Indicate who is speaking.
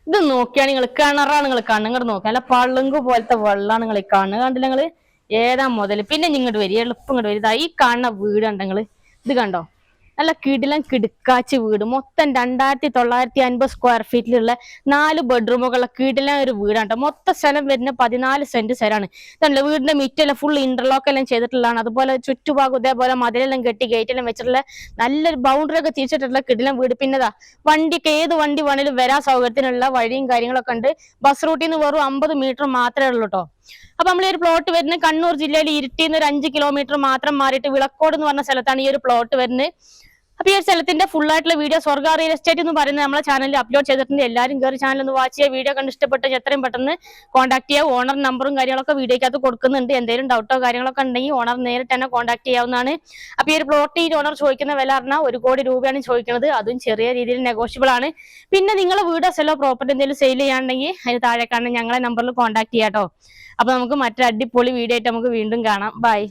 Speaker 1: ഇത് നോക്കിയാണ് നിങ്ങൾ കിണറാണ് നിങ്ങൾ കണ്ണുങ്ങട് നോക്കുക അല്ല പള്ളുങ്ക് പോലത്തെ വെള്ളമാണ് നിങ്ങൾ കണ്ണ് കണ്ടില്ല നിങ്ങള് ഏതാ മുതൽ പിന്നെ ഇങ്ങോട്ട് വരിക എളുപ്പം ഇങ്ങോട്ട് വരിക ഈ കാണുന്ന വീട് കണ്ടങ്ങള് ഇത് കണ്ടോ നല്ല കിടിലം കിടുക്കാച്ച് വീട് മൊത്തം 2950 സ്ക്വയർ ഫീറ്റിലുള്ള 4 ബെഡ്റൂമുകളുള്ള കിടിലം ഒരു വീടാണ് മൊത്തം സ്ഥലം വരുന്ന 14 സെന്റ് സ്ഥലമാണ് ഇതല്ല വീടിന്റെ മിറ്റെല്ലാം ഫുൾ ഇന്റർലോക്ക് എല്ലാം ചെയ്തിട്ടുള്ളതാണ് അതുപോലെ ചുറ്റുഭാഗം ഇതേപോലെ മതിലെല്ലാം കെട്ടി ഗേറ്റെല്ലാം വെച്ചിട്ടുള്ള നല്ലൊരു ബൗണ്ടറി ഒക്കെ തിരിച്ചിട്ടുള്ള കിടിലം വീട് പിന്നെതാ വണ്ടിക്ക് ഏത് വണ്ടി വേണേലും വരാൻ സൗകര്യത്തിനുള്ള വഴിയും കാര്യങ്ങളൊക്കെ ഉണ്ട് ബസ് റൂട്ടിൽ നിന്ന് വെറും 50 മീറ്റർ മാത്രമേ ഉള്ളൂ കേട്ടോ അപ്പൊ നമ്മൾ ഈ ഒരു പ്ലോട്ട് വരുന്നത് കണ്ണൂർ ജില്ലയിൽ ഇരിട്ടിന്ന് ഒരു 5 കിലോമീറ്റർ മാത്രം മാറിയിട്ട് വിളക്കോട് എന്ന് പറഞ്ഞ സ്ഥലത്താണ് ഈ ഒരു പ്ലോട്ട് വരുന്നത് അപ്പൊ ഈ ഒരു സ്ഥലത്തിന്റെ ഫുൾ ആയിട്ടുള്ള വീഡിയോ സ്വർഗ റിയൽ എസ്റ്റേറ്റ് എന്ന് പറയുന്നത് നമ്മളെ ചാനലിൽ അപ്ലോഡ് ചെയ്തിട്ടുണ്ട് എല്ലാവരും കയറി ചാനൽ ഒന്ന് വാച്ച് ചെയ്യുക വീഡിയോ കണ്ട് ഇഷ്ടപ്പെട്ട എത്രയും പെട്ടെന്ന് കോൺടാക്ട് ചെയ്യുക ഓണർ നമ്പറും കാര്യങ്ങളൊക്കെ വീഡിയോക്കകത്ത് കൊടുക്കുന്നുണ്ട് എന്തെങ്കിലും ഡൗട്ടോ കാര്യങ്ങളൊക്കെ ഉണ്ടെങ്കിൽ ഓണർ നേരിട്ട് തന്നെ കോൺടാക്ട് ചെയ്യാവുന്നതാണ് അപ്പൊ ഈ ഒരു പ്ലോട്ട് ഈ ഓണർ ചോദിക്കുന്ന വില പറഞ്ഞാൽ 1 കോടി രൂപയാണ് ചോദിക്കുന്നത് അതും ചെറിയ രീതിയിൽ നെഗോഷ്യബിൾ ആണ് പിന്നെ നിങ്ങളെ വീടോ സ്ഥലോ പ്രോപ്പർട്ടി എന്തെങ്കിലും സെയിൽ ചെയ്യാനുണ്ടെങ്കിൽ അതിന് താഴെ കാണുന്ന ഞങ്ങളെ നമ്പറിൽ കോൺടാക്ട് ചെയ്യാട്ടോ അപ്പൊ നമുക്ക് മറ്റൊരു അടിപൊളി വീഡിയോ ആയിട്ട് നമുക്ക് വീണ്ടും കാണാം ബൈ